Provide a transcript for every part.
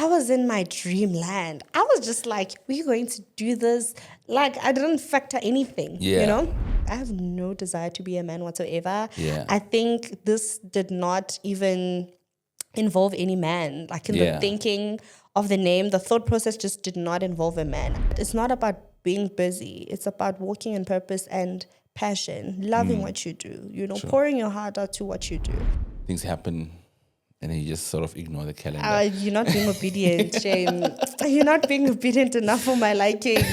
I was in my dreamland. I was just like, we're going to do this. Like, I didn't factor anything, you know? I have no desire to be a man whatsoever. Yeah. I think this did not even involve any man. Like in the thinking of the name, the thought process just did not involve a man. It's not about being busy. It's about walking in purpose and passion, loving what you do, you know, pouring your heart out to what you do. Things happen and then you just sort of ignore the calendar. You're not being obedient, Shane. You're not being obedient enough for my liking.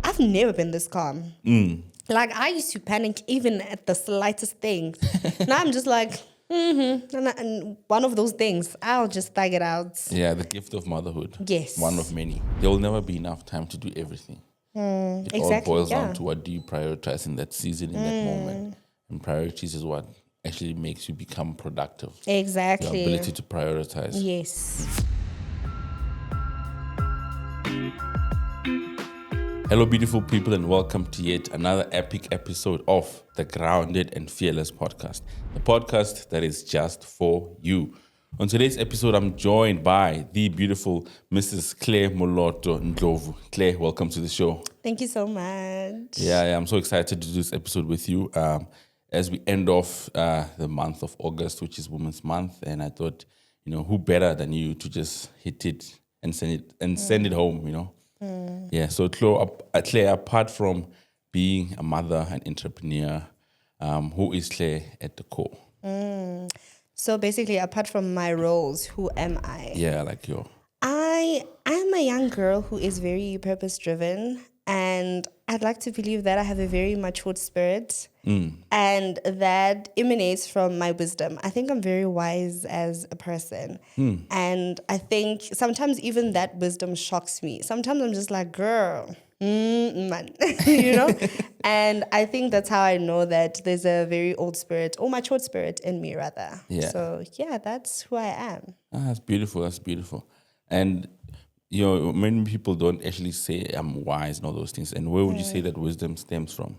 I've never been this calm. Like, I used to panic even at the slightest thing. Now I'm just like, and one of those things, I'll just thug it out. Yeah, the gift of motherhood. Yes. One of many. There will never be enough time to do everything. It all boils down to what do you prioritize in that season, in that moment. And priorities is what actually makes you become productive. Exactly. Your ability to prioritize. Yes. Hello, beautiful people, and welcome to yet another epic episode of the Grounded and Fearless podcast, the podcast that is just for you. On today's episode, I'm joined by the beautiful Mrs. Claire Moloto Ndlovu. Claire, welcome to the show. Thank you so much. Yeah, I'm so excited to do this episode with you as we end off the month of August, which is Women's Month, and I thought, you know, who better than you to just hit it and send it home, you know. Yeah, so Claire, apart from being a mother and entrepreneur, who is Claire at the core? So basically, apart from my roles, who am I? Yeah, like your... I am a young girl who is very purpose-driven, and I'd like to believe that I have a very matured spirit, and that emanates from my wisdom. I think I'm very wise as a person, and I think sometimes even that wisdom shocks me. Sometimes I'm just like, girl, man, you know? And I think that's how I know that there's a very old spirit, or matured spirit in me, rather. Yeah. So, yeah, that's who I am. That's beautiful, that's beautiful. And, you know, many people don't actually say I'm wise and all those things. And where would you say that wisdom stems from?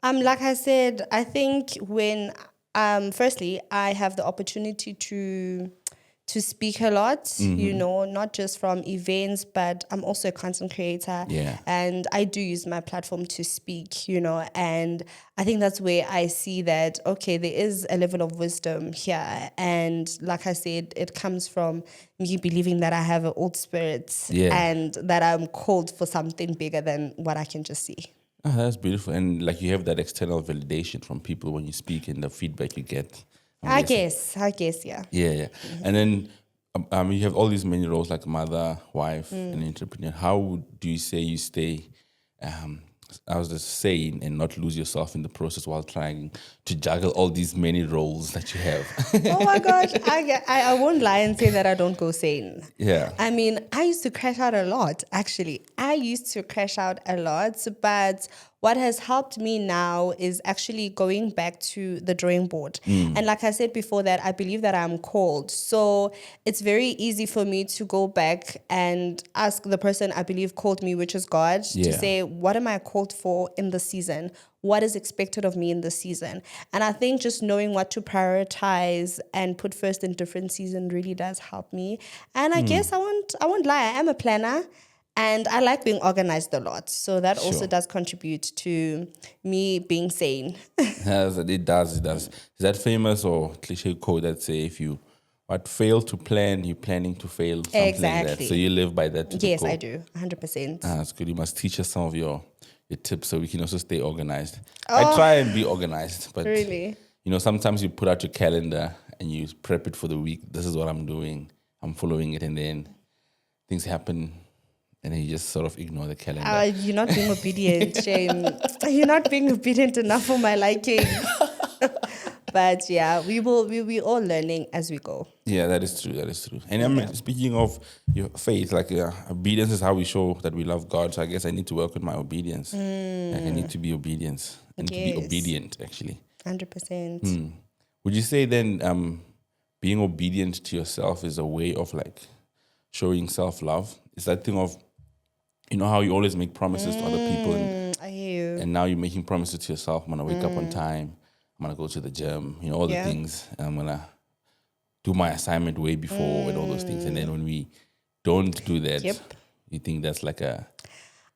Like I said, I think when, firstly, I have the opportunity to speak a lot, you know, not just from events, but I'm also a content creator. Yeah. And I do use my platform to speak, you know, and I think that's where I see that, okay, there is a level of wisdom here. And like I said, it comes from me believing that I have an old spirit and that I'm called for something bigger than what I can just see. Oh, that's beautiful. And like you have that external validation from people when you speak and the feedback you get. I guess, yeah. Yeah. And then you have all these many roles like mother, wife, and entrepreneur. How do you say you stay, I was just saying, and not lose yourself in the process while trying to juggle all these many roles that you have? Oh my gosh, I won't lie and say that I don't go sane. Yeah. I mean, I used to crash out a lot, actually. But what has helped me now is actually going back to the drawing board. And like I said before that, I believe that I'm called. So it's very easy for me to go back and ask the person I believe called me, which is God, to say, what am I called for in the season? What is expected of me in the season? And I think just knowing what to prioritize and put first in different seasons really does help me. And I guess I won't lie, I am a planner. And I like being organized a lot. So that also does contribute to me being sane. Yes, it does. Is that famous or cliche quote that say if you fail to plan, you're planning to fail? Something Exactly. like that. So you live by that? Yes, I do. 100%. That's good. You must teach us some of your tips so we can also stay organized. I try and be organized. But really? You know, sometimes you put out your calendar and you prep it for the week. This is what I'm doing. I'm following it. And then things happen. And then you just sort of ignore the calendar. You're not being obedient, Shane. You're not being obedient enough for my liking. But yeah, we're all learning as we go. Yeah, that is true. And speaking of your faith, like obedience is how we show that we love God. So I guess I need to work on my obedience. Like I need to be obedient. To be obedient, actually. 100%. Would you say then being obedient to yourself is a way of like showing self-love? It's that thing of, you know how you always make promises to other people I hear you. and now you're making promises to yourself. I'm going to wake up on time. I'm going to go to the gym. You know, all the things. I'm going to do my assignment way before and all those things. And then when we don't do that, Yep. you think that's like a...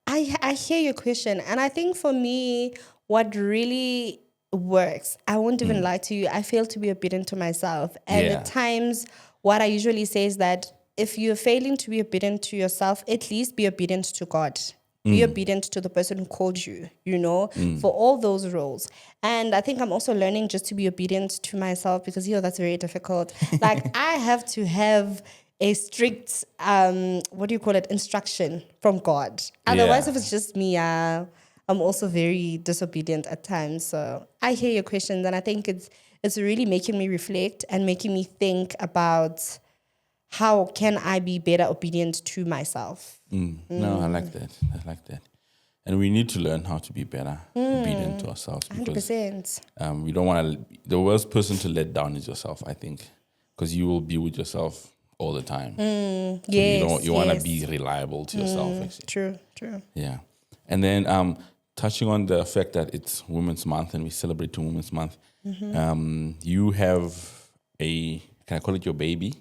I hear your question. And I think for me, what really works, I won't even lie to you, I fail to be obedient to myself. And Yeah. at times, what I usually say is that if you're failing to be obedient to yourself, at least be obedient to God. Be obedient to the person who called you, for all those roles. And I think I'm also learning just to be obedient to myself because, that's very difficult. Like, I have to have a strict, instruction from God. Otherwise, Yeah. if it's just me, I'm also very disobedient at times. So I hear your questions, and I think it's really making me reflect and making me think about how can I be better obedient to myself. No, I like that. I like that. And we need to learn how to be better obedient to ourselves, because 100%. we don't want to... The worst person to let down is yourself, I think, because you will be with yourself all the time. So Yes, you want to yes. be reliable to yourself. Actually. True. Yeah. And then touching on the fact that it's Women's Month and we celebrate Women's Month, you have can I call it your baby?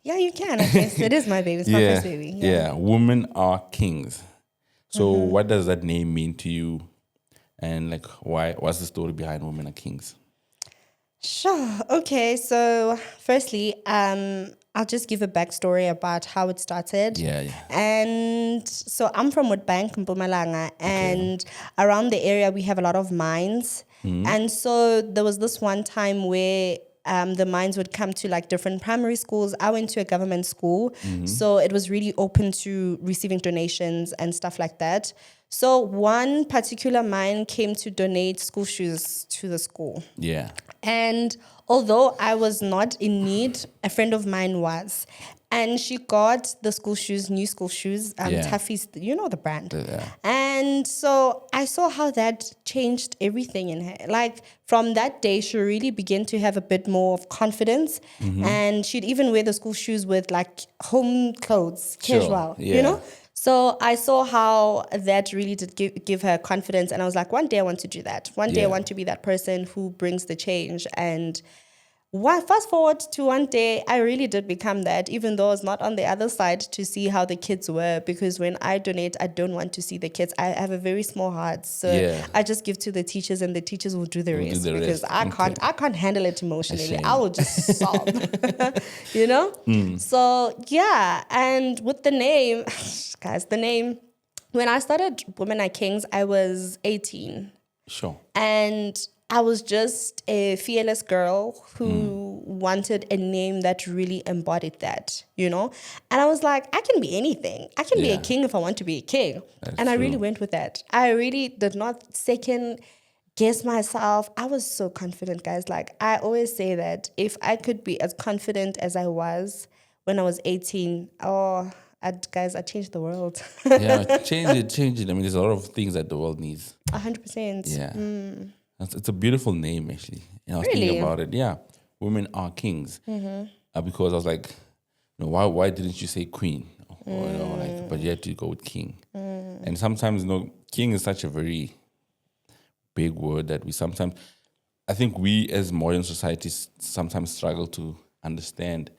Yeah, you can, I guess. It is my baby. It's my first baby. Yeah. Women are kings. So what does that name mean to you? And like, what's the story behind Women Are Kings? Sure. Okay. So, firstly, I'll just give a backstory about how it started. Yeah. And so I'm from Woodbank, Mpumalanga, and around the area we have a lot of mines. And so there was this one time where the mines would come to like different primary schools. I went to a government school, so it was really open to receiving donations and stuff like that. So one particular mine came to donate school shoes to the school. Yeah. And although I was not in need, a friend of mine was. And she got the new school shoes, Tuffy's, you know the brand. Yeah. And so I saw how that changed everything in her. Like from that day, she really began to have a bit more of confidence. And she'd even wear the school shoes with like home clothes, casual, So I saw how that really did give her confidence. And I was like, one day I want to do that. One day I want to be that person who brings the change. And fast forward to one day, I really did become that, even though I was not on the other side to see how the kids were. Because when I donate, I don't want to see the kids. I have a very small heart. So I just give to the teachers and the teachers will do the rest. Because I can't handle it emotionally. I will just sob, So yeah, and with the name, guys, when I started Women Are Kings, I was 18. Sure. And I was just a fearless girl who wanted a name that really embodied that, And I was like, I can be anything. I can be a king if I want to be a king. That's I really went with that. I really did not second guess myself. I was so confident, guys. Like, I always say that if I could be as confident as I was when I was 18, I'd change the world. Change it. I mean, there's a lot of things that the world needs. 100%. Yeah. It's a beautiful name, actually. I was Really? thinking about it. Yeah. Women are kings. Because I was like, why didn't you say queen? Or, but you had to go with king. And sometimes, king is such a very big word that I think we as modern societies sometimes struggle to understand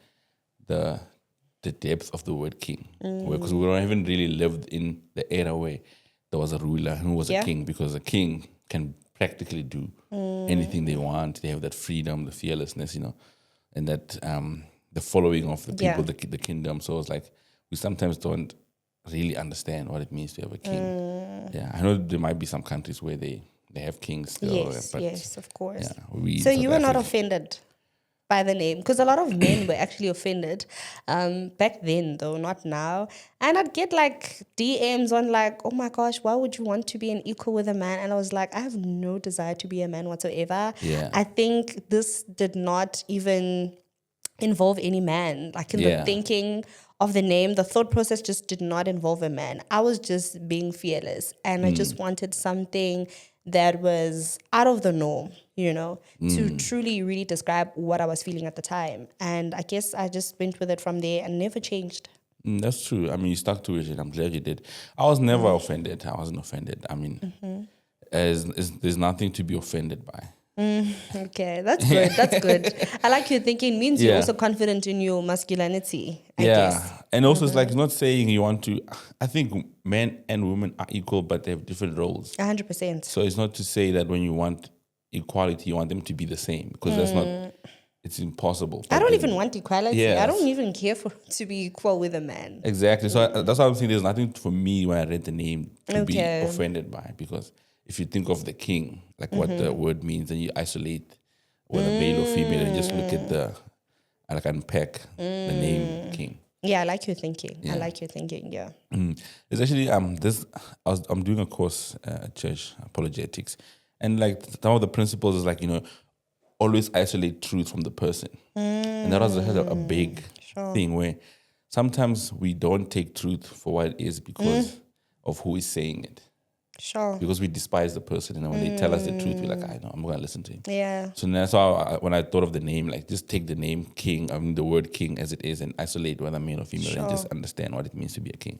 the depth of the word king. Because we haven't really lived in the era where there was a ruler who was a king, because a king can practically do anything they want. They have that freedom, the fearlessness, and that the following of the people, the kingdom. So it's like we sometimes don't really understand what it means to have a king. Yeah, I know there might be some countries where they have kings still. Yes, of course. Yeah, so you were not offended by the name? Because a lot of men were actually offended back then, though, not now. And I'd get like DMs on like, oh my gosh, why would you want to be an equal with a man? And I was like, I have no desire to be a man whatsoever. Yeah. I think this did not even involve any man. Like in the thinking of the name, the thought process just did not involve a man. I was just being fearless. And I just wanted something that was out of the norm, to truly, really describe what I was feeling at the time. And I guess I just went with it from there and never changed. That's true. I mean, you stuck to it, and I'm glad you did. I was never offended. I wasn't offended. I mean, there's nothing to be offended by. Okay, that's good. That's good. I like your thinking. Means you're Yeah. also confident in your masculinity, I Yeah. guess. And also, it's like, it's not saying you want to, I think men and women are equal, but they have different roles. 100%. So it's not to say that when you want equality, you want them to be the same, because that's not, it's impossible. I But don't then- even want equality. I Yes. don't even care for to be equal with a man. Exactly. So that's why I'm saying there's nothing for me when I read the name to be Okay. offended by, because if you think of the king, like what the word means, and you isolate whether male or female and just look at the, like unpack the name king. Yeah, I like your thinking. I Yeah. like your thinking. Yeah. It's actually I'm doing a course at church, apologetics, and like some of the principles is like, always isolate truth from the person, and that was a big thing where sometimes we don't take truth for what it is because of who is saying it, Sure. because we despise the person, and when they tell us the truth, we're like, I know, I'm gonna listen to him. Yeah. So that's how when I thought of the name, like just take the name king, the word king as it is, and isolate whether male or female, and just understand what it means to be a king.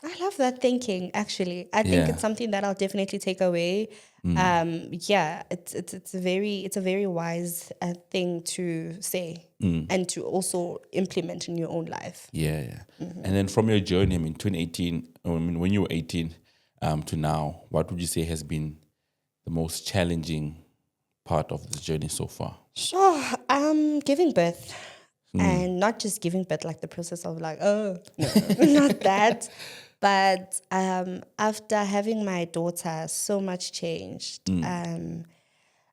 I love that thinking. Actually, I think Yeah. it's something that I'll definitely take away. Yeah, it's a very wise thing to say and to also implement in your own life. Yeah, yeah. And then from your journey, 2018, when you were 18 to now, what would you say has been the most challenging part of this journey so far? Sure. Giving birth. And not just giving birth, like the process of like, oh, no, not that. But after having my daughter, so much changed.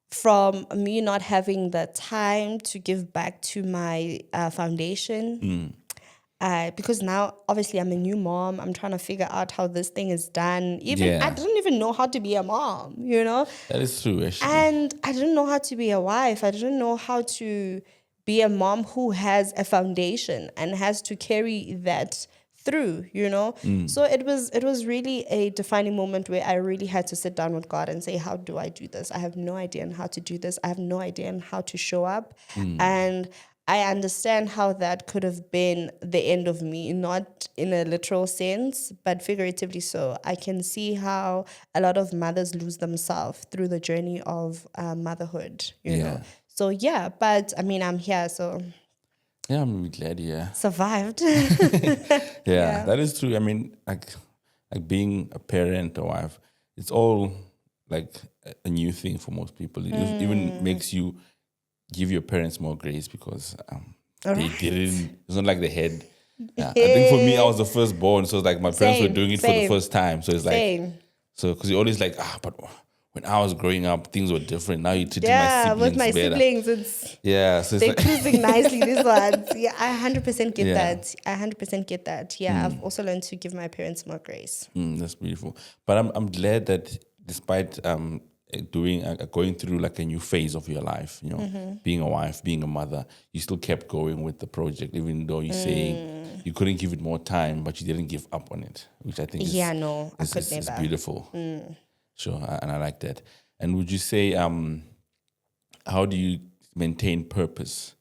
From me not having the time to give back to my foundation. Because now, obviously, I'm a new mom. I'm trying to figure out how this thing is done. I didn't even know how to be a mom, That is true, actually. And I didn't know how to be a wife. I didn't know how to be a mom who has a foundation and has to carry that through, So it was really a defining moment where I really had to sit down with God and say, how do I do this? I have no idea on how to do this. I have no idea on how to show up. And I understand how that could have been the end of me, not in a literal sense, but figuratively so. I can see how a lot of mothers lose themselves through the journey of motherhood, you know. So, yeah, but I mean, I'm here, so... Yeah, I'm really glad, yeah. Survived. Yeah, that is true. I mean, like being a parent or wife, it's all like a new thing for most people. It even makes you give your parents more grace because they didn't. It's not like they had. Yeah. I think for me, I was the firstborn, so it's like my parents were doing it for the first time. So it's like, so because you're always like, but when I was growing up, things were different. Now you're treating my siblings with my better. siblings, it's so they're like cruising nicely. These ones, yeah, I 100% get Yeah. that. I 100% get that. Yeah, I've also learned to give my parents more grace. That's beautiful. But I'm glad that despite going through like a new phase of your life, being a wife, being a mother, you still kept going with the project, even though you're saying you couldn't give it more time, but you didn't give up on it, which I think is I could is never. beautiful. Sure, and I like that. And would you say, how do you maintain purpose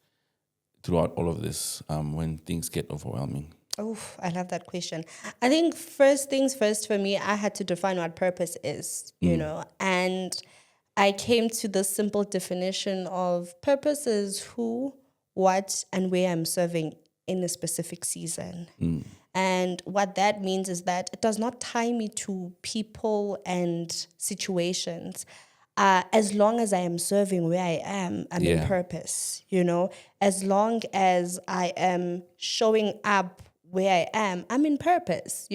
throughout all of this when things get overwhelming? Oh, I love that question. I think first things first for me, I had to define what purpose is, and I came to the simple definition of purpose is who, what, and where I'm serving in a specific season. And what that means is that it does not tie me to people and situations. As long as I am serving where I am, I'm in purpose, As long as I am showing up where I am, I'm in purpose,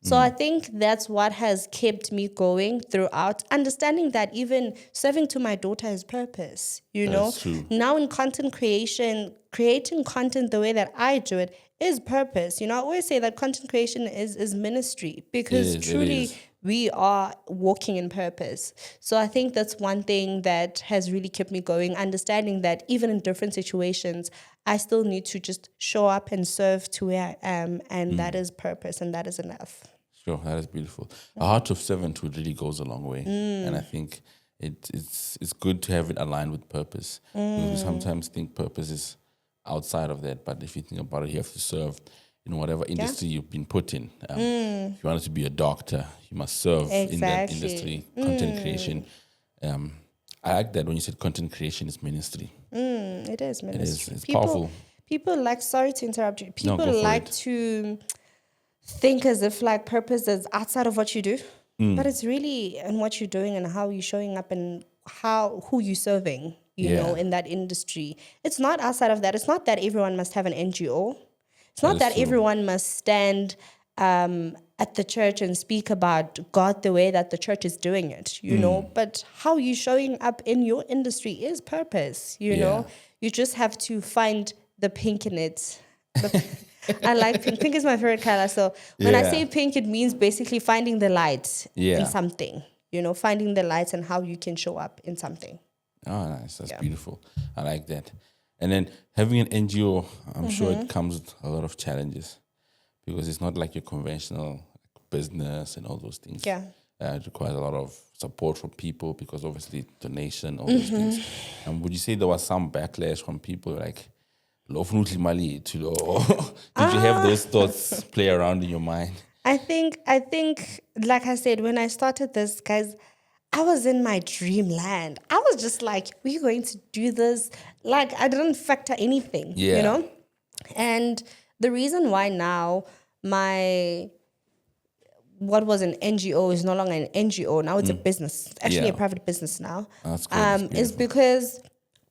So I think that's what has kept me going throughout, understanding that even serving to my daughter is purpose, That's true. Now in content creation, creating content the way that I do it is purpose. I always say that content creation is ministry because truly we are walking in purpose. So I think that's one thing that has really kept me going, understanding that even in different situations, I still need to just show up and serve to where I am, and that is purpose, and that is enough. Sure, that is beautiful. A heart of servanthood really goes a long way, and I think it's good to have it aligned with purpose. Because we sometimes think purpose is outside of that, but if you think about it, you have to serve in whatever industry you've been put in. If you wanted to be a doctor, you must serve in that industry, content creation. I like that when you said content creation is ministry. It is It ministry. is. It's powerful. People like, sorry to interrupt you. No, People go for like it. to think as if like purpose is outside of what you do, but it's really in what you're doing and how you're showing up and who you're serving, you know, Yeah. in that industry. It's not outside of that. It's not that everyone must have an NGO. It's That not is that true. everyone must stand at the church and speak about God the way that the church is doing it, you know. But how you showing up in your industry is purpose, you know. You just have to find the pink in it. I like pink. Pink is my favorite color. So when I say pink, it means basically finding the light in something, you know, finding the light and how you can show up in something. Oh, nice. That's beautiful. I like that. And then having an NGO, I'm sure it comes with a lot of challenges because it's not like your conventional business and all those things. Yeah. It requires a lot of support from people because obviously donation, all those things. And would you say there was some backlash from people like, "Lofnutli mali to," or did you have those thoughts play around in your mind? I think, like I said, when I started this, guys, I was in my dreamland. I was just like, we're going to do this. Like, I didn't factor anything, you know? And the reason why now what was an NGO is no longer an NGO. Now it's a business. It's actually a private business now. That's good. That's Is beautiful. because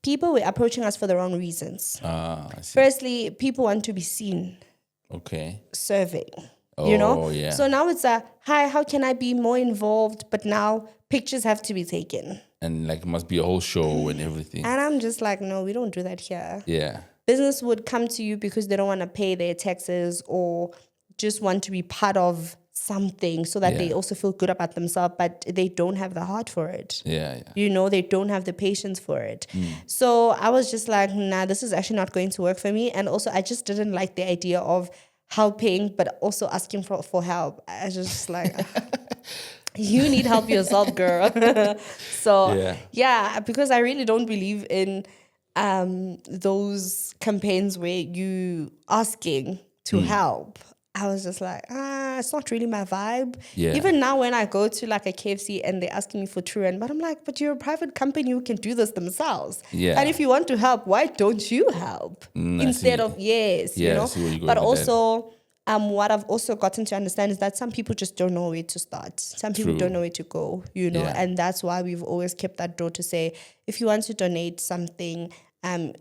people were approaching us for the wrong reasons. I see. Firstly, people want to be seen Okay. serving. You know? Oh, yeah. So now it's hi, how can I be more involved? But now pictures have to be taken. And like it must be a whole show and everything. And I'm just like, no, we don't do that here. Yeah. Business would come to you because they don't want to pay their taxes or just want to be part of something so that they also feel good about themselves, but they don't have the heart for it. Yeah. You know, they don't have the patience for it. So I was just like, nah, this is actually not going to work for me. And also, I just didn't like the idea of helping, but also asking for help. I was just like, you need help yourself, girl. So, because I really don't believe in those campaigns where you asking to help. I was just like, it's not really my vibe. Yeah. Even now when I go to like a KFC and they're asking me for Truran, but I'm like, but you're a private company who can do this themselves. Yeah. And if you want to help, why don't you help? Instead of, you I see where you're going But with also, what I've also gotten to understand is that some people just don't know where to start. Some people don't know where to go, you know, and that's why we've always kept that door to say, if you want to donate something,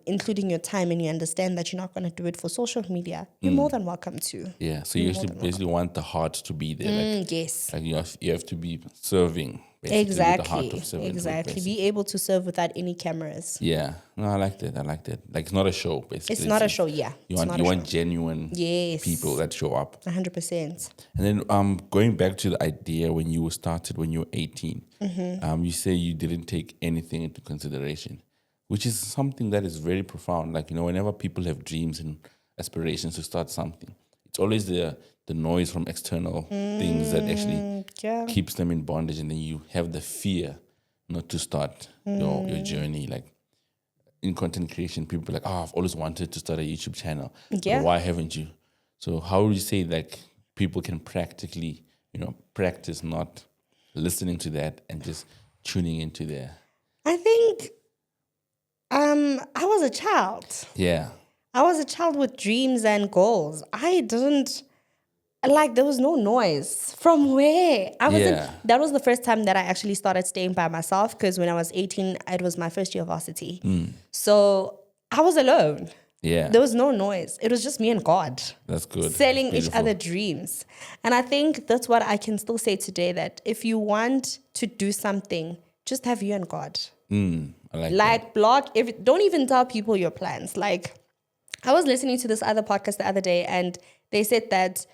including your time, and you understand that you're not going to do it for social media, you're more than welcome to. Yeah. So you actually basically want the heart to be there. Like, Yes. like you have to be serving. Basically, with the heart Exactly. of serving. Exactly. Be able to serve without any cameras. Yeah. No, I like that. Like it's not a show, basically. It's not a show, yeah. You want genuine people that show up. 100%. And then going back to the idea when you were 18, you say you didn't take anything into consideration, which is something that is very profound. Like, you know, whenever people have dreams and aspirations to start something, it's always the noise from external things that actually keeps them in bondage, and then you have the fear not to start your journey. Like in content creation, people are like, I've always wanted to start a YouTube channel. Yeah. But why haven't you? So how would you say like people can practically, you know, practice not listening to that and just tuning into there? I think I was a child. Yeah. I was a child with dreams and goals. I didn't, like, there was no noise. From where? That was the first time that I actually started staying by myself, because when I was 18, it was my first year of varsity. So I was alone. Yeah. There was no noise. It was just me and God. That's good. Selling That's each other dreams. And I think that's what I can still say today, that if you want to do something, just have you and God. I like Block don't even tell people your plans. Like, I was listening to this other podcast the other day, and they said that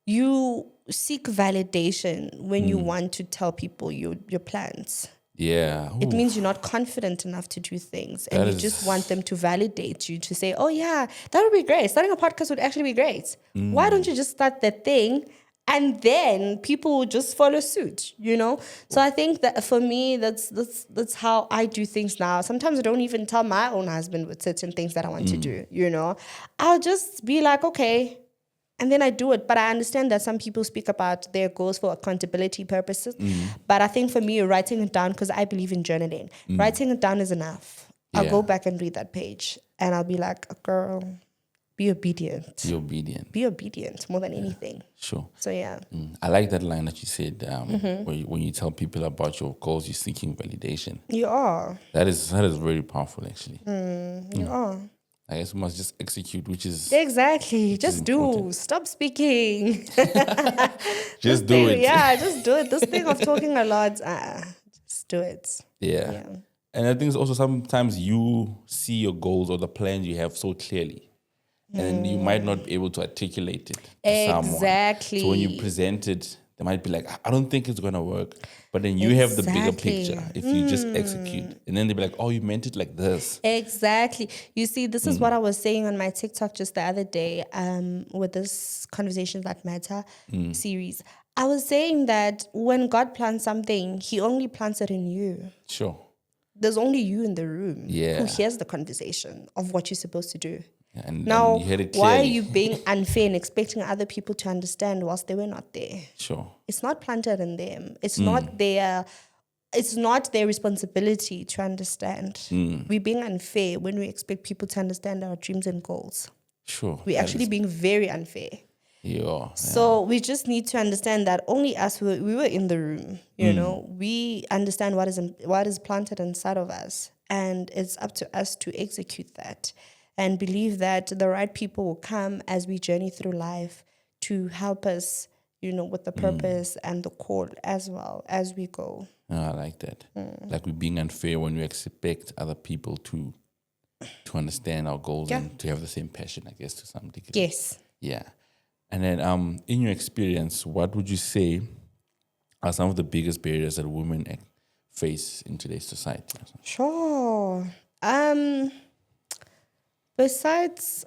you seek validation when you want to tell people your plans. Yeah. It means you're not confident enough to do things, and you just want them to validate you, to say, oh yeah, that would be great. Starting a podcast would actually be great. Why don't you just start that thing? And then people will just follow suit, you know? So I think that for me, that's how I do things now. Sometimes I don't even tell my own husband with certain things that I want to do, you know? I'll just be like, okay. And then I do it. But I understand that some people speak about their goals for accountability purposes. But I think for me, writing it down, because I believe in journaling, writing it down is enough. I'll go back and read that page and I'll be like, girl, be obedient. Be obedient. Be obedient more than anything. Sure. So, yeah. I like that line that you said when you tell people about your goals, you're seeking validation. You are. That is very powerful, actually. You are. I guess we must just execute, which is... Exactly. Just do. important. Stop speaking. Just do it. Yeah, just do it. This thing of talking a lot, just do it. Yeah. And I think it's also sometimes you see your goals or the plans you have so clearly. And you might not be able to articulate it to someone. Exactly. So when you present it, they might be like, I don't think it's going to work. But then you have the bigger picture if you just execute. And then they'll be like, oh, you meant it like this. Exactly. You see, this is what I was saying on my TikTok just the other day with this Conversations That Matter series. I was saying that when God plants something, he only plants it in you. Sure. There's only you in the room Yeah. who hears the conversation of what you're supposed to do. And Now, you heard it why are clearly. you being unfair and expecting other people to understand whilst they were not there? Sure. It's not planted in them. It's not their responsibility to understand. We're being unfair when we expect people to understand our dreams and goals. Sure. We're actually being very unfair. Yeah. So we just need to understand that only us, we were in the room, you know, we understand what is planted inside of us, and it's up to us to execute that and believe that the right people will come as we journey through life to help us, you know, with the purpose and the call as well as we go. I like that. Like we're being unfair when we expect other people to understand our goals and to have the same passion, I guess, to some degree. Yes. Yeah. And then in your experience, what would you say are some of the biggest barriers that women face in today's society? Sure. Besides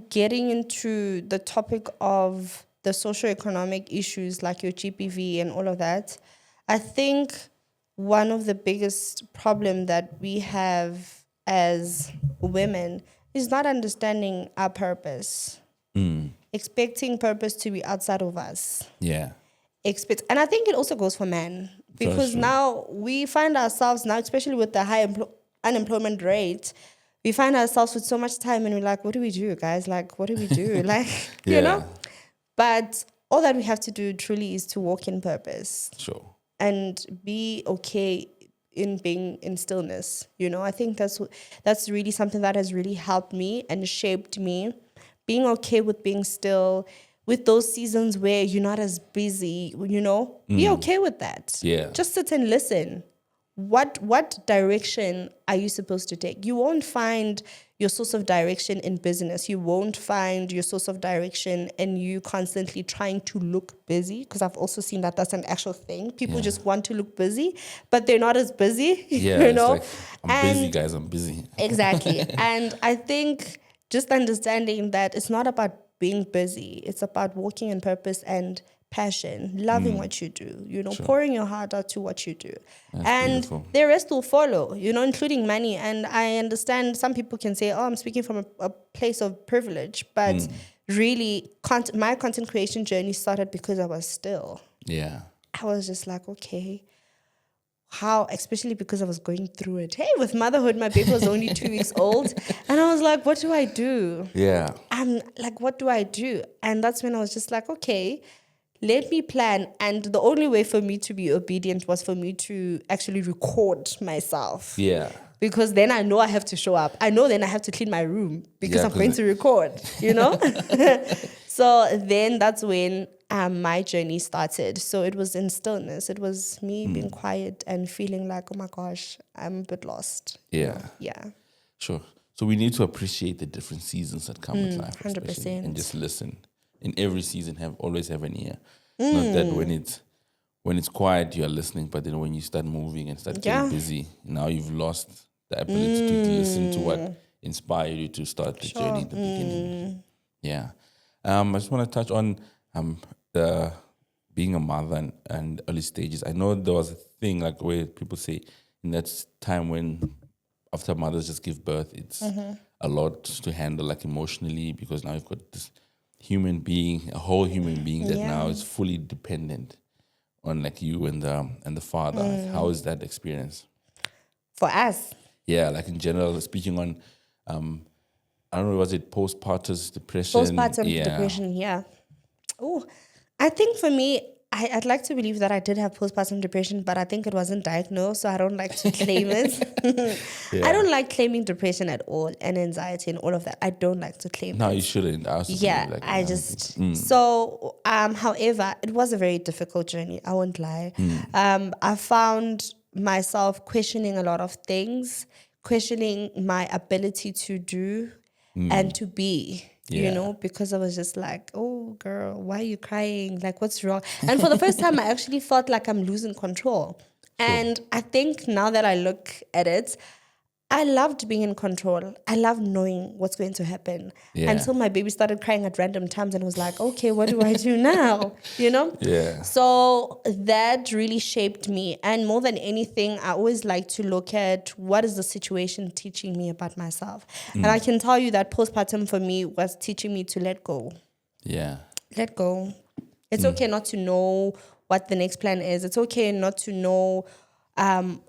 getting into the topic of the socioeconomic issues like your GPV and all of that, I think one of the biggest problem that we have as women is not understanding our purpose. Expecting purpose to be outside of us. Yeah. And I think it also goes for men, because now we find ourselves now, especially with the high unemployment rate, we find ourselves with so much time and we're like, what do we do, guys? Like, what do we do? Like, you know? But all that we have to do truly is to walk in purpose. Sure. And be okay in being in stillness. You know, I think that's really something that has really helped me and shaped me. Being okay with being still, with those seasons where you're not as busy, you know, be okay with that. Yeah. Just sit and listen. What direction are you supposed to take? You won't find your source of direction in business. You won't find your source of direction in you constantly trying to look busy, because I've also seen that that's an actual thing. People just want to look busy, but they're not as busy, Yeah, you know? like, I'm busy, guys, I'm busy. Exactly. And I think just understanding that it's not about being busy. It's about walking in purpose and passion, loving what you do, you know, pouring your heart out to what you do. And beautiful. the rest will follow, you know, including money. And I understand some people can say, oh, I'm speaking from a place of privilege. But really, my content creation journey started because I was still. Yeah. I was just like, okay, how, especially because I was going through it. Hey, with motherhood, my baby was only 2 weeks old. And I was like, what do I do? Yeah. I'm like, what do I do? And that's when I was just like, okay, let me plan. And the only way for me to be obedient was for me to actually record myself. Yeah. Because then I know I have to show up. I know then I have to clean my room because Yeah, I'm going to record, you know? So then that's when my journey started. So it was in stillness. It was me being quiet and feeling like, oh my gosh, I'm a bit lost. Yeah. Yeah. Sure. So we need to appreciate the different seasons that come with life. 100%. especially, and just listen. In every season, always have an ear. Not that when it's quiet, you are listening, but then when you start moving and start getting busy, now you've lost the ability to listen to what inspired you to start the journey at the beginning. Yeah. I just want to touch on the being a mother and early stages. I know there was a thing like where people say in that time when after mothers just give birth, it's a lot to handle like emotionally, because now you've got this human being, a whole human being that Yeah. now is fully dependent on like you and the father. Like, how is that experience? For us, Yeah, like in general, speaking on, I don't know, was it postpartum depression? postpartum depression, yeah. Oh, I think for me, I'd like to believe that I did have postpartum depression, but I think it wasn't diagnosed, so I don't like to claim it. Yeah. I don't like claiming depression at all and anxiety and all of that. I don't like to claim No, it. you shouldn't. I also Yeah, believe, like, I just so however, it was a very difficult journey, I won't lie. I found myself questioning a lot of things, questioning my ability to do and to be, you Yeah. know, because I was just like, oh girl, why are you crying? Like, what's wrong? And for the first time I actually felt like I'm losing control. And I think now that I look at it, I loved being in control. I loved knowing what's going to happen. Yeah. Until my baby started crying at random times and was like, okay, what do I do now? You know? Yeah. So that really shaped me. And more than anything, I always like to look at what is the situation teaching me about myself. And I can tell you that postpartum for me was teaching me to let go. Yeah. Let go. It's okay not to know what the next plan is. It's okay not to know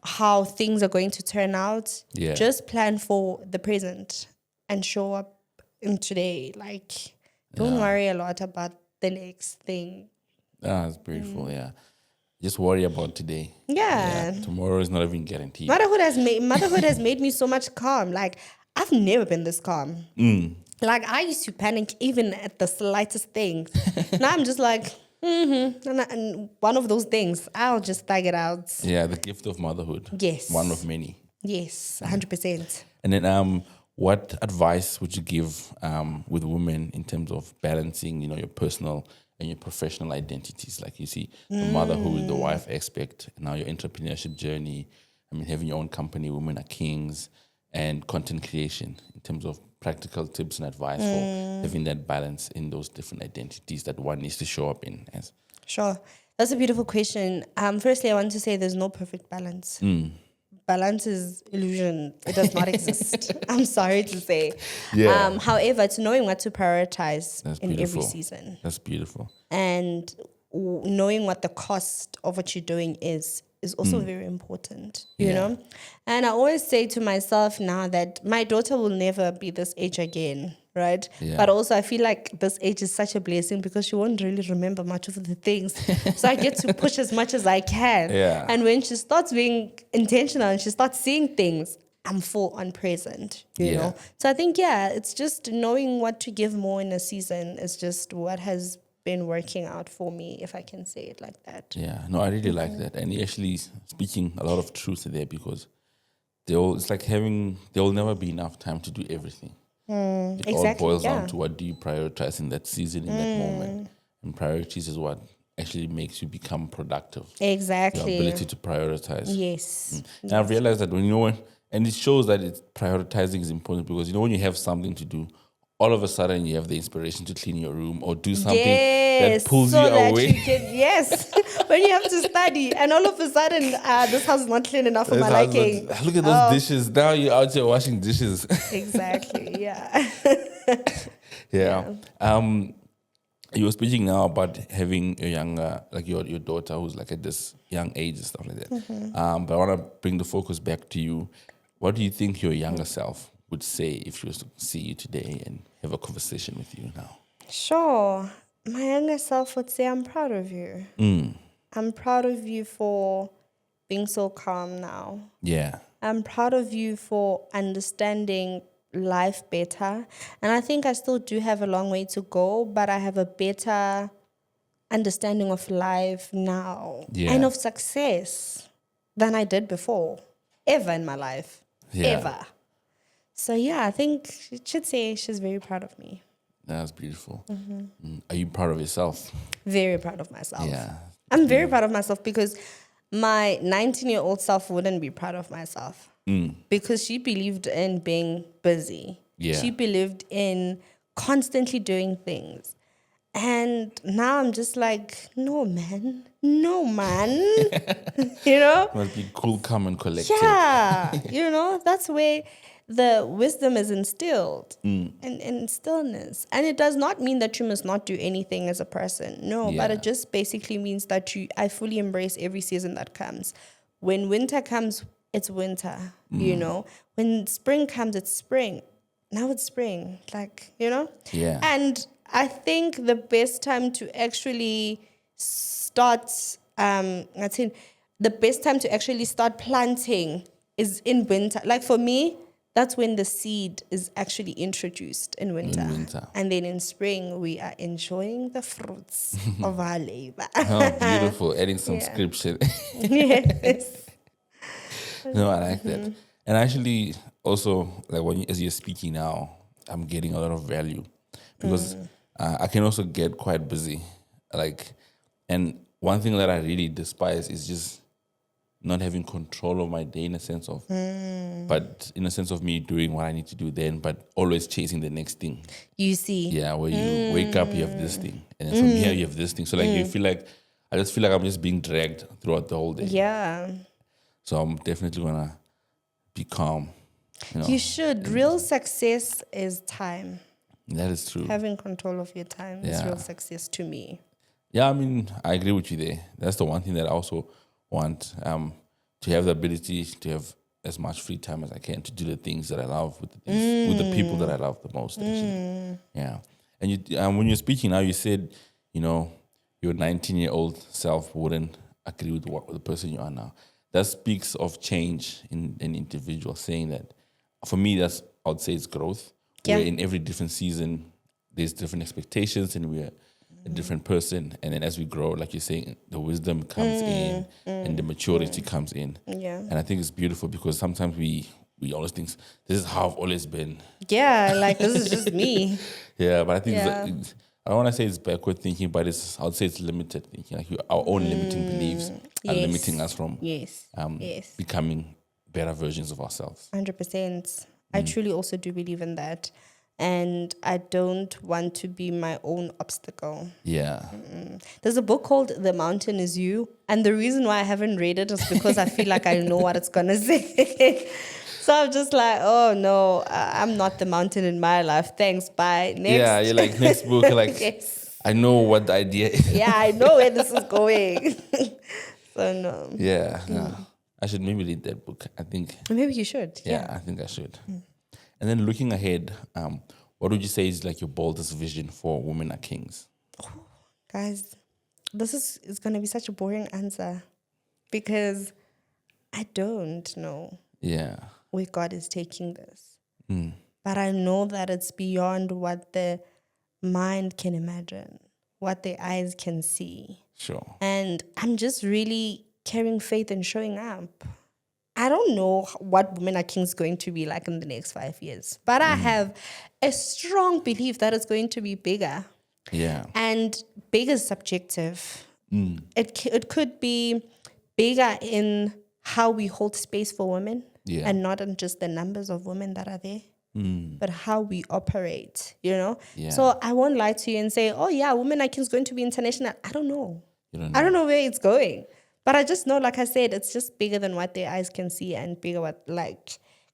how things are going to turn out. Yeah. Just plan for the present and show up in today. Like, don't worry a lot about the next thing. That's beautiful. Yeah. Just worry about today. Yeah. Tomorrow is not even guaranteed. Motherhood has made me so much calm. Like, I've never been this calm. Like, I used to panic even at the slightest things. Now I'm just like, and one of those things, I'll just thug it out. Yeah, the gift of motherhood. Yes. One of many. Yes, 100%. And then what advice would you give with women in terms of balancing, you know, your personal and your professional identities? Like you see the motherhood, the wife aspect, now your entrepreneurship journey. I mean, having your own company, Women Are Kings, and content creation in terms of practical tips and advice for having that balance in those different identities that one needs to show up in as. Sure. That's a beautiful question. Firstly, I want to say there's no perfect balance. Balance is illusion. It does not exist. I'm sorry to say. Yeah. However, it's knowing what to prioritize That's in every beautiful. season. That's beautiful. And knowing what the cost of what you're doing is also very important, you know? And I always say to myself now that my daughter will never be this age again, right? Yeah. But also I feel like this age is such a blessing because she won't really remember much of the things. So I get to push as much as I can. Yeah. And when she starts being intentional and she starts seeing things, I'm full on present, you know? So I think, it's just knowing what to give more in a season is just what has been working out for me, if I can say it like that. Yeah, no, I really like that. And you're actually speaking a lot of truth there because it's like there will never be enough time to do everything. It all Exactly, boils down to what do you prioritize in that season, in that moment. And priorities is what actually makes you become productive. Exactly. Your ability to prioritize. Yes. And I've realized that and it shows that prioritizing is important because, when you have something to do, all of a sudden you have the inspiration to clean your room or do something that pulls so you that away. You can, yes. When you have to study and all of a sudden this house is not clean enough for my liking. Look at those dishes. Now you're out here washing dishes. Exactly, yeah. Yeah. You were speaking now about having a younger, like your daughter who's like at this young age and stuff like that. But I want to bring the focus back to you. What do you think your younger self would say if she was to see you today and have a conversation with you now? Sure. My younger self would say, I'm proud of you. I'm proud of you for being so calm now. Yeah. I'm proud of you for understanding life better. And I think I still do have a long way to go, but I have a better understanding of life now and of success than I did before, ever in my life, ever. So I think she should say she's very proud of me. That's beautiful. Are you proud of yourself? Very proud of myself. Yeah. I'm very proud of myself because my 19-year-old self wouldn't be proud of myself because she believed in being busy. Yeah. She believed in constantly doing things. And now I'm just like, no, man. You know? Must be cool, calm, and collected. Yeah. That's where the wisdom is instilled in stillness. And it does not mean that you must not do anything as a person. No, but Yeah. it just basically means that I fully embrace every season that comes. When winter comes, it's winter, you know. When spring comes, it's spring. Now it's spring, like, you know? Yeah. And I think the best time to actually start, the best time to actually start planting is in winter. Like for me, that's when the seed is actually introduced in winter. And then in spring, we are enjoying the fruits of our labor. Oh, beautiful. Adding some scripture. Yes. No, I like that. And actually, also, like as you're speaking now, I'm getting a lot of value because I can also get quite busy. And one thing that I really despise is just not having control of my day in a sense of, but in a sense of me doing what I need to do then, but always chasing the next thing. You see? Yeah, where you wake up, you have this thing, and then from here you have this thing. So like you feel like I just feel like I'm just being dragged throughout the whole day. Yeah. So I'm definitely gonna be calm. You should. Real success is time. That is true. Having control of your time is real success to me. Yeah, I mean, I agree with you there. That's the one thing that I also want, to have the ability to have as much free time as I can to do the things that I love with the people that I love the most. Actually, yeah. And you, when you're speaking now, you said, your 19-year-old self wouldn't agree with the person you are now. That speaks of change in an individual. Saying that, for me, I would say it's growth. Yeah. Where in every different season, there's different expectations, and we're a different person. And then as we grow, like you're saying, the wisdom comes in and the maturity comes in. Yeah. And I think it's beautiful because sometimes we always think this is how I've always been. Yeah, like this is just me. Yeah, but I think Yeah. I don't want to say it's backward thinking, but I would say it's limited thinking. Like our own limiting beliefs are Yes. limiting us from Yes. Yes. becoming better versions of ourselves. 100%. I truly also do believe in that. And I don't want to be my own obstacle. Yeah. There's a book called The Mountain Is You. And the reason why I haven't read it is because I feel like I know what it's going to say. So I'm just like, oh no, I'm not the mountain in my life. Thanks, bye. Next. Yeah, you're like, next book, you're like, Yes. I know what the idea is. Yeah, I know where this is going. So no. Yeah. No. I should maybe read that book. I think. Maybe you should. Yeah, I think I should. And then looking ahead, what would you say is like your boldest vision for Women Are Kings? Guys, this is going to be such a boring answer because I don't know Yeah. where God is taking this. But I know that it's beyond what the mind can imagine, what the eyes can see. Sure. And I'm just really carrying faith and showing up. I don't know what Women Are Kings is going to be like in the next 5 years, but I have a strong belief that it's going to be bigger. Yeah. And big is subjective. It could be bigger in how we hold space for women, Yeah. and not in just the numbers of women that are there, but how we operate, Yeah. So I won't lie to you and say, oh yeah, Women Are Kings is going to be international. I don't know. You don't know. I don't know where it's going. But I just know, like I said, it's just bigger than what their eyes can see and bigger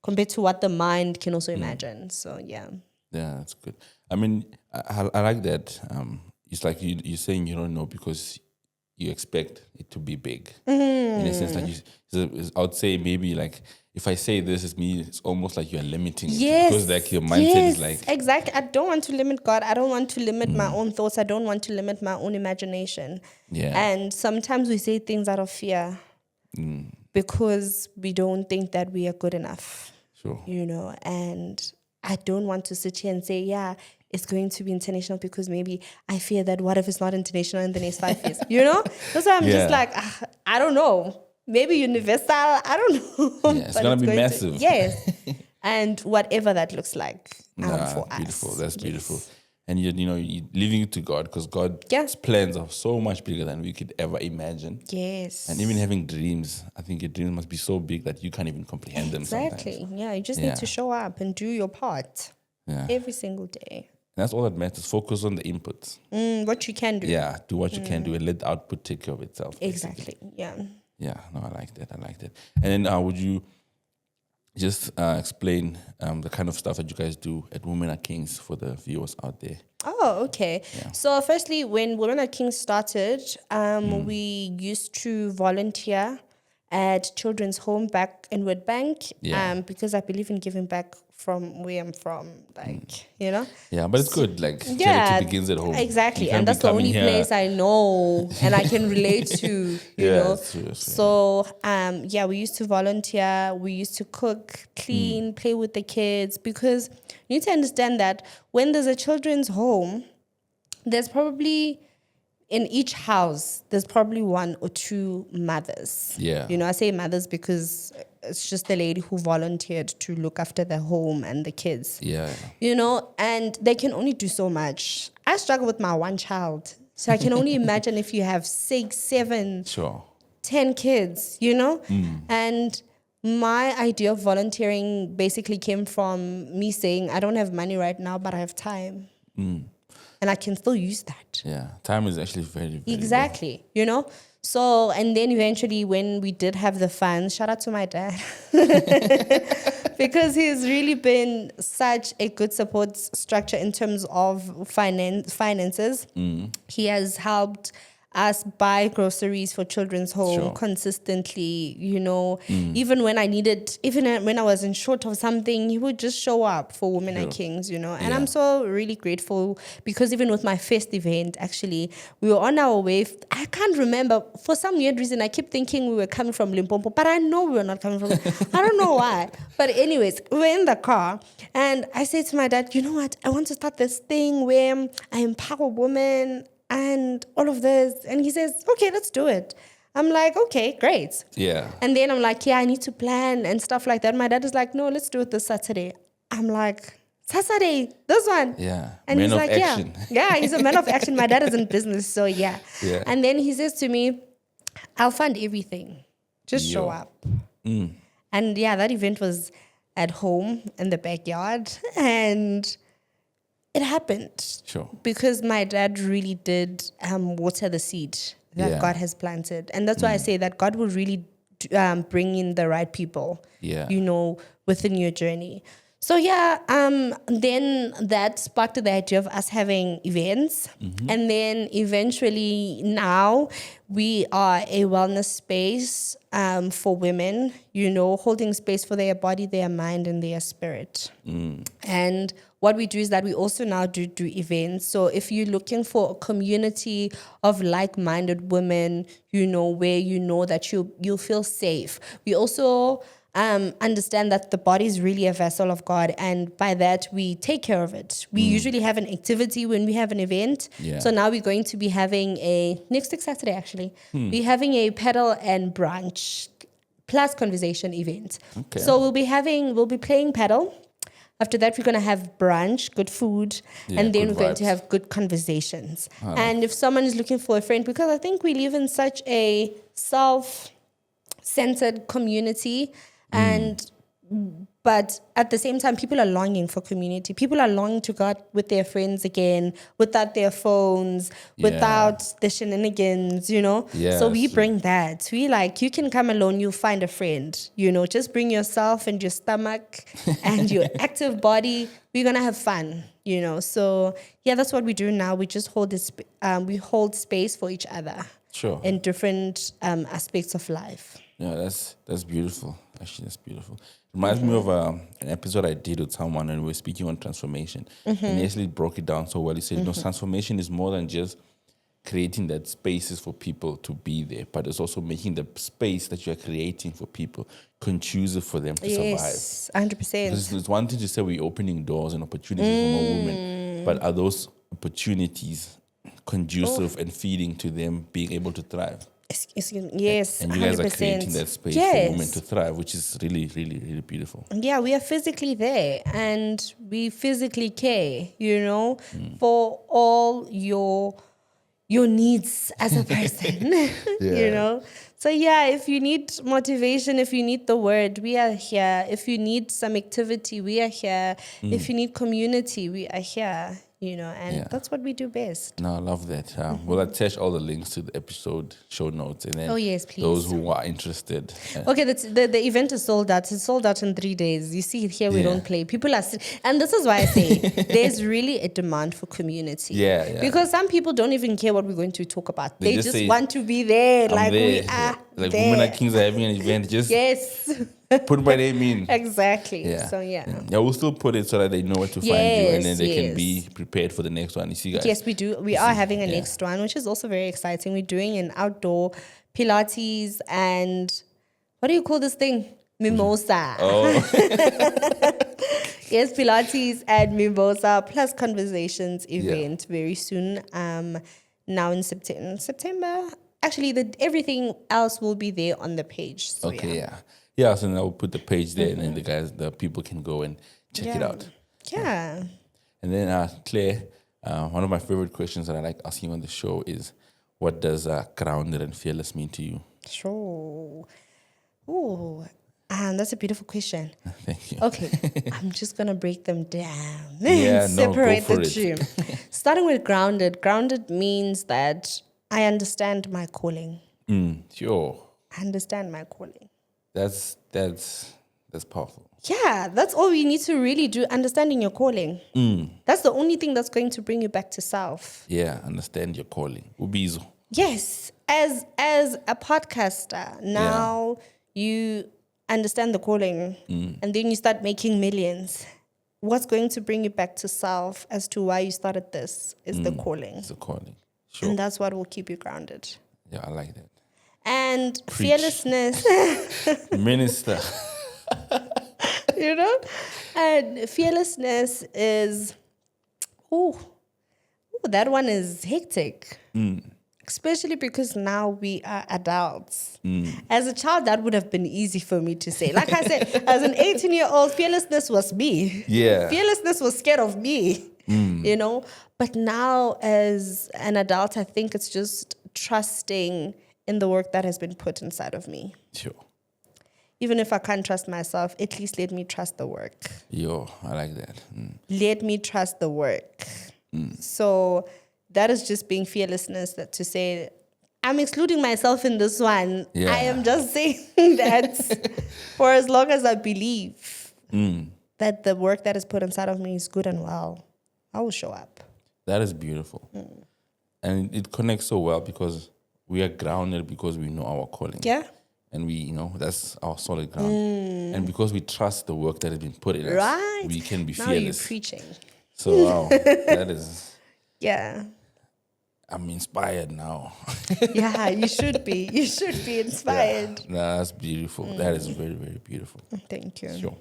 compared to what the mind can also imagine. So yeah. Yeah, that's good. I mean, I like that. It's like you're saying you don't know because you expect it to be big. In a sense, like I would say maybe like if I say this, it's almost like you're limiting it. Yes. Because like your mindset is like... Exactly. I don't want to limit God. I don't want to limit my own thoughts. I don't want to limit my own imagination. Yeah. And sometimes we say things out of fear because we don't think that we are good enough. Sure. And I don't want to sit here and say, yeah, it's going to be international because maybe I fear that what if it's not international in the next 5 years? That's why I'm just like, I don't know. Maybe universal, I don't know. Yeah, it's going to be massive. Yes. And whatever that looks like for beautiful. us. That's beautiful. And you're leaving it to God because God's Yeah. plans are so much bigger than we could ever imagine. Yes. And even having dreams, I think your dreams must be so big that you can't even comprehend them Exactly. sometimes. Yeah, you just need to show up and do your part every single day. And that's all that matters. Focus on the inputs. What you can do. Yeah, do what you can do and let the output take care of itself. Exactly. Yeah. Yeah, no, I like that. And then would you just explain the kind of stuff that you guys do at Women Are Kings for the viewers out there. Oh, okay. Yeah. So firstly, when Women Are Kings started, we used to volunteer at Children's Home back in Woodbank because I believe in giving back from where I'm from, Yeah, but it's good. Like, charity begins at home. Exactly. And that's the only place I know and I can relate to, you know. True. So, we used to volunteer. We used to cook, clean, play with the kids, because you need to understand that when there's a children's home, there's probably... in each house, there's probably one or two mothers. Yeah. You know, I say mothers because it's just the lady who volunteered to look after the home and the kids. Yeah. You know, and they can only do so much. I struggle with my one child. So I can only imagine if you have 6, 7, 10 kids, you know? And my idea of volunteering basically came from me saying, I don't have money right now, but I have time. And I can still use that. Yeah, time is actually very, very exactly, low. You know? So, and then eventually when we did have the funds, shout out to my dad. Because he's really been such a good support structure in terms of finances. He has helped us buy groceries for Children's Home consistently, you know. Even when I was in short of something, he would just show up for Women Are Kings, you know. And I'm so really grateful, because even with my first event, actually, we were on our way. I can't remember. For some weird reason, I keep thinking we were coming from Limpopo, but I know we were not coming from I don't know why. But anyways, we were in the car, and I said to my dad, you know what? I want to start this thing where I empower women and all of this. And he says, okay, let's do it. I'm like, okay, great. Yeah. And then I'm like, I need to plan and stuff like that. My dad is like, no, let's do it this Saturday. I'm like, Saturday, this one. Yeah. And man he's like, action. Yeah, he's a man of action. My dad is in business, so yeah. And then he says to me, I'll fund everything. Just show up. And that event was at home in the backyard. And it happened. Because my dad really did water the seed that God has planted. And that's why I say that God will really bring in the right people, you know, within your journey. So then that sparked the idea of us having events. And then eventually now we are a wellness space for women, you know, holding space for their body, their mind, and their spirit. And what we do is that we also now do events. So if you're looking for a community of like-minded women, you know, where you know that you'll feel safe. We also understand that the body is really a vessel of God, and by that we take care of it. We usually have an activity when we have an event. So now we're going to be having next week Saturday actually, we're having a paddle and brunch plus conversation event. So we'll be playing paddle. After that, we're going to have brunch, good food, and then we're going to have good conversations. And if someone is looking for a friend, because I think we live in such a self-centered community, but at the same time, people are longing for community. People are longing to go out with their friends again, without their phones, without the shenanigans, you know? So we bring that. We you can come alone, you'll find a friend, you know? Just bring yourself and your stomach and your active body. We're going to have fun, you know? So, that's what we do now. We just hold we hold space for each other. In different aspects of life. Yeah, that's beautiful. Actually, that's beautiful. Reminds me of an episode I did with someone, and we were speaking on transformation. And he actually broke it down so well. He said, transformation is more than just creating that spaces for people to be there, but it's also making the space that you're creating for people conducive for them to survive. Yes, 100%. It's one thing to say we're opening doors and opportunities for more women, but are those opportunities conducive and feeding to them being able to thrive? Yes, and you guys 100%. Are creating that space for women to thrive, which is really, really, really beautiful. Yeah, we are physically there, and we physically care, you know, for all your needs as a person, you know. So if you need motivation, if you need the word, we are here. If you need some activity, we are here. If you need community, we are here. and that's what we do best. No, I love that. We'll attach all the links to the episode show notes, and then yes, please. those who are interested. Okay, the event is sold out. It's sold out in 3 days. You see, here we don't play. People are, and this is why I say there's really a demand for community. Yeah. Because some people don't even care what we're going to talk about. They just say, want to be there. I'm there. We are like there. Women Are Kings are having an event. Just yes. put my name in. Exactly. Yeah. So Yeah, we'll still put it so that they know where to find you, and then they can be prepared for the next one. You see, guys. Yes, we do. We are having a next one, which is also very exciting. We're doing an outdoor Pilates and what do you call this thing? Mimosa. Oh. Yes, Pilates and Mimosa plus conversations event very soon. Now in September. Actually, everything else will be there on the page. So, Yeah, so then I'll put the page there, and then the people can go and check it out. Yeah. And then Claire, one of my favorite questions that I like asking on the show is, what does grounded and fearless mean to you? Sure. Oh, that's a beautiful question. Thank you. Okay, I'm just gonna break them down. Separate the two. Starting with grounded. Grounded means that I understand my calling. Sure. I understand my calling. That's powerful. Yeah, that's all we need to really do. Understanding your calling. That's the only thing that's going to bring you back to self. Yeah, understand your calling. Ubizo. Yes, as a podcaster, now you understand the calling, and then you start making millions. What's going to bring you back to self as to why you started this is the calling. It's the calling. Sure. And that's what will keep you grounded. Yeah, I like that. And fearlessness. Minister. And fearlessness is, that one is hectic. Especially because now we are adults. As a child, that would have been easy for me to say. Like I said, as an 18-year-old, fearlessness was me. Yeah. Fearlessness was scared of me, But now as an adult, I think it's just trusting in the work that has been put inside of me. Sure. Even if I can't trust myself, at least let me trust the work. I like that. Let me trust the work. So that is just being fearlessness, that to say, I'm excluding myself in this one. Yeah. I am just saying that for as long as I believe that the work that is put inside of me is good and well, I will show up. That is beautiful. And it connects so well because we are grounded because we know our calling. Yeah. And we, that's our solid ground. And because we trust the work that has been put in us, we can be now fearless. You're preaching. So, wow, that is... Yeah. I'm inspired now. Yeah, you should be. You should be inspired. Yeah, that's beautiful. That is very, very beautiful. Thank you. Sure.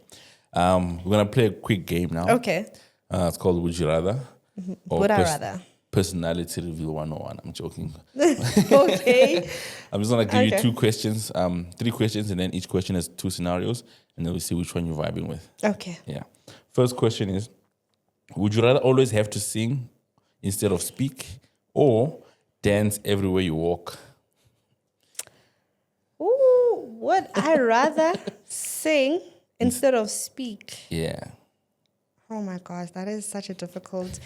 We're going to play a quick game now. Okay. It's called Would You Rather? Or Would I rather? Personality Reveal 101. I'm joking. Okay. I'm just going to give you 2 questions, 3 questions, and then each question has 2 scenarios, and then we'll see which one you're vibing with. Okay. Yeah. First question is, would you rather always have to sing instead of speak, or dance everywhere you walk? Ooh, would I rather sing instead of speak? Yeah. Oh my gosh, that is such a difficult,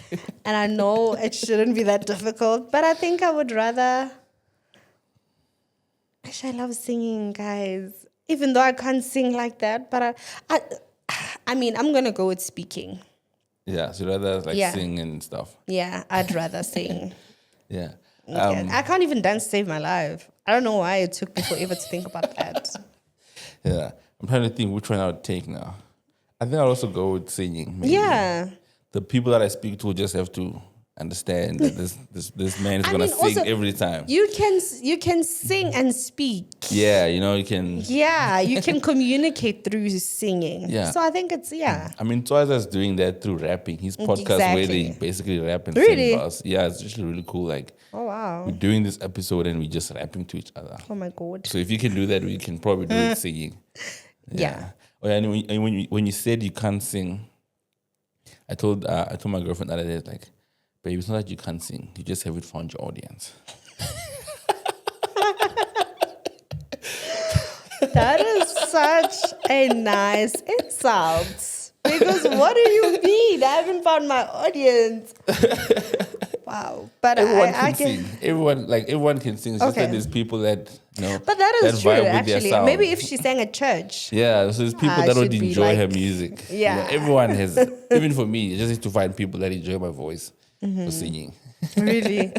and I know it shouldn't be that difficult, but I think I would rather. Actually, I love singing, guys. Even though I can't sing like that, but I mean, I'm gonna go with speaking. Yeah, so rather sing and stuff. Yeah, I'd rather sing. Yeah. I can't even dance to save my life. I don't know why it took me forever to think about that. Yeah, I'm trying to think which one I would take now. I think I'll also go with singing. Maybe. Yeah. The people that I speak to just have to understand that this man is gonna sing every time. You can sing and speak. Yeah, you can. Yeah, you can communicate through singing. Yeah. So I think it's I mean, Twiza's doing that through rapping. His podcast where they basically rap and sing bars. Yeah, it's actually really cool. Like, oh wow, we're doing this episode and we're just rapping to each other. Oh my god. So if you can do that, we can probably do it singing. Yeah. Oh yeah, and when you said you can't sing, I told my girlfriend the other day, like, babe, it's not that you can't sing. You just haven't found your audience. That is such a nice insult. Because what do you mean? I haven't found my audience. Wow. But Everyone I can sing. Everyone can sing. It's just Okay. that there's people that But that is true, vibe with their actually. sound. Maybe if she sang at church. Yeah, so there's people that would she'd be enjoy her like- music. Yeah. Everyone has. Even for me, you just need to find people that enjoy my voice for singing. Really?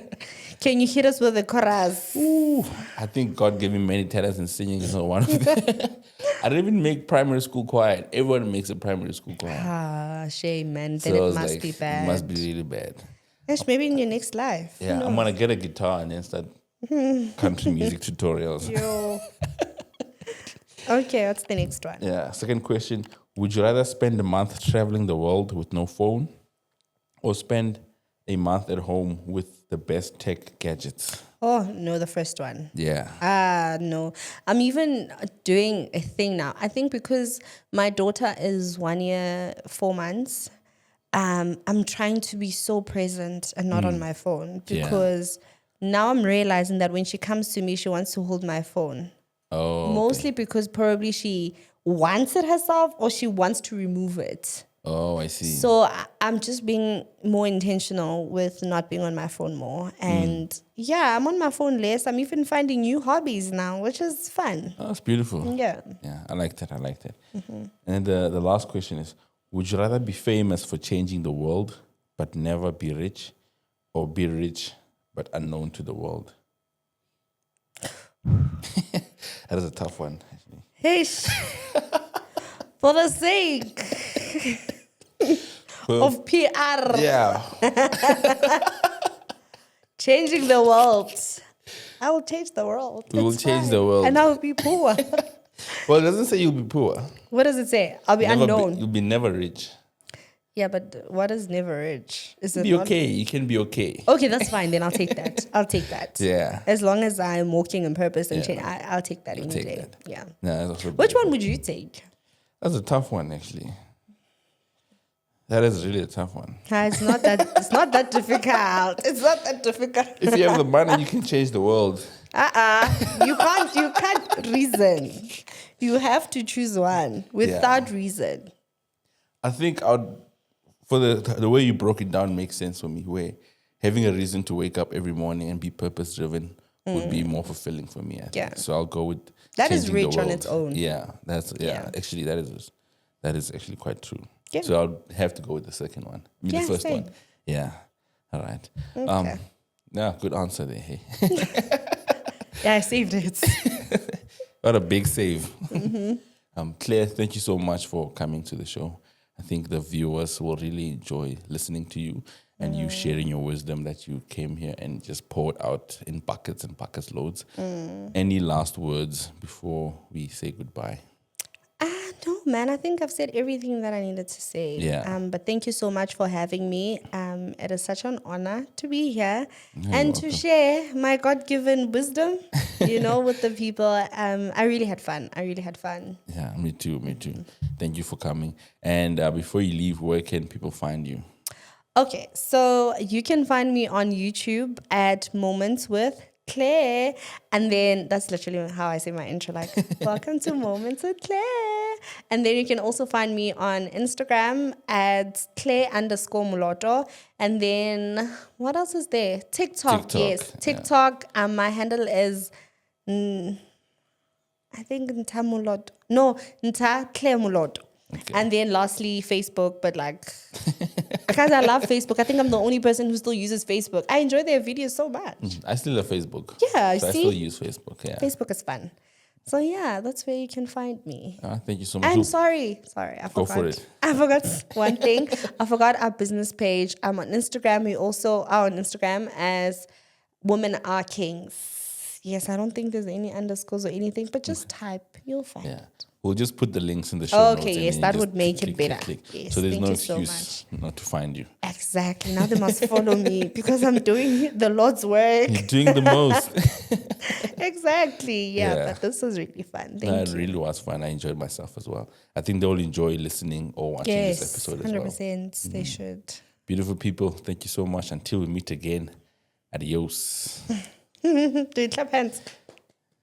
Can you hit us with a chorus? Ooh, I think God gave me many talents in singing. Is not one of them. I didn't even make primary school choir. Everyone makes a primary school choir. Ah, shame, man. Then So I it was must like, be bad. It must be really bad. Gosh, maybe in your next life. Who Yeah, I'm knows? gonna get a guitar and then start country music tutorials. Yo. Okay, what's the next one? Yeah. Second question: would you rather spend a month traveling the world with no phone, or spend a month at home with the best tech gadgets? Oh, no, the first one. Yeah. No. I'm even doing a thing now. I think because my daughter is 1 year, 4 months, I'm trying to be so present and not on my phone because now I'm realizing that when she comes to me, she wants to hold my phone. Oh. Mostly because probably she wants it herself or she wants to remove it. Oh, I see. So I'm just being more intentional with not being on my phone more. And I'm on my phone less. I'm even finding new hobbies now, which is fun. Oh, that's beautiful. Yeah. Yeah, I like that. And the last question is: would you rather be famous for changing the world but never be rich, or be rich but unknown to the world? That is a tough one, actually. Hey, for the sake of PR, Yeah. changing the world. I will change the world. We will It's change fine. the world. And I will be poor. Well, it doesn't say you'll be poor. What does it say? I'll be unknown. You'll be never rich. Yeah, but what is never rich? Is it Be not? okay. You can be okay. Okay, that's fine. Then I'll take that. I'll take that. Yeah. As long as I'm walking in purpose and Yeah. change, I'll take that any take day. that. Yeah. No, that's also Which beautiful. one would you take? That's a tough one, actually. That is really a tough one. It's not that. It's not that difficult. It's not that difficult. If you have the money, you can change the world. You can't. You can't reason. You have to choose one without reason. I think for the way you broke it down makes sense for me, where having a reason to wake up every morning and be purpose driven would be more fulfilling for me. I think. Yeah. So I'll go with That is changing the rich on world. its own. Yeah. Yeah. Actually that is actually quite true. Yeah. So I'll have to go with the second one. I mean, Yeah, the first same. one. Yeah. All right. Okay. Yeah, good answer there. Hey. Yeah, I saved it. What a big save. Claire, thank you so much for coming to the show. I think the viewers will really enjoy listening to you and you sharing your wisdom that you came here and just poured out in buckets and buckets loads. Any last words before we say goodbye? No, man. I think I've said everything that I needed to say. Yeah. But thank you so much for having me. It is such an honor to be here and to share my God-given wisdom, with the people. I really had fun. Yeah, me too. Thank you for coming. And before you leave, where can people find you? Okay, so you can find me on YouTube at Moments with Claire. And then that's literally how I say my intro, like, welcome to Moments with Claire. And then you can also find me on Instagram at Claire_Moloto. And then what else is there? TikTok. Yes. TikTok. My handle is I think Nta Moloto. No, Nta Claire Moloto. Okay. And then lastly, Facebook, but because I love Facebook, I think I'm the only person who still uses Facebook. I enjoy their videos so much. I still have Facebook. Yeah, so see? I still use Facebook. Yeah. Facebook is fun. So yeah, that's where you can find me. Thank you so much. And sorry, I forgot. Go for it. I forgot one thing. I forgot our business page. I'm on Instagram. We also are on Instagram as Women Are Kings. Yes, I don't think there's any underscores or anything, but just type. You'll find it. We'll just put the links in the show notes. Okay, yes, and that you would just make click, it click, better. click. Yes, So there's thank no you so excuse not to find you. Exactly. Now they must follow me because I'm doing the Lord's work. You're doing the most. Exactly. Yeah, Yeah. but this was really fun. No, Thank it you. really was fun. I enjoyed myself as well. I think they will enjoy listening or watching this episode as well. 100%. They should. Beautiful people, thank you so much. Until we meet again, adios. Do you clap hands?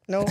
No.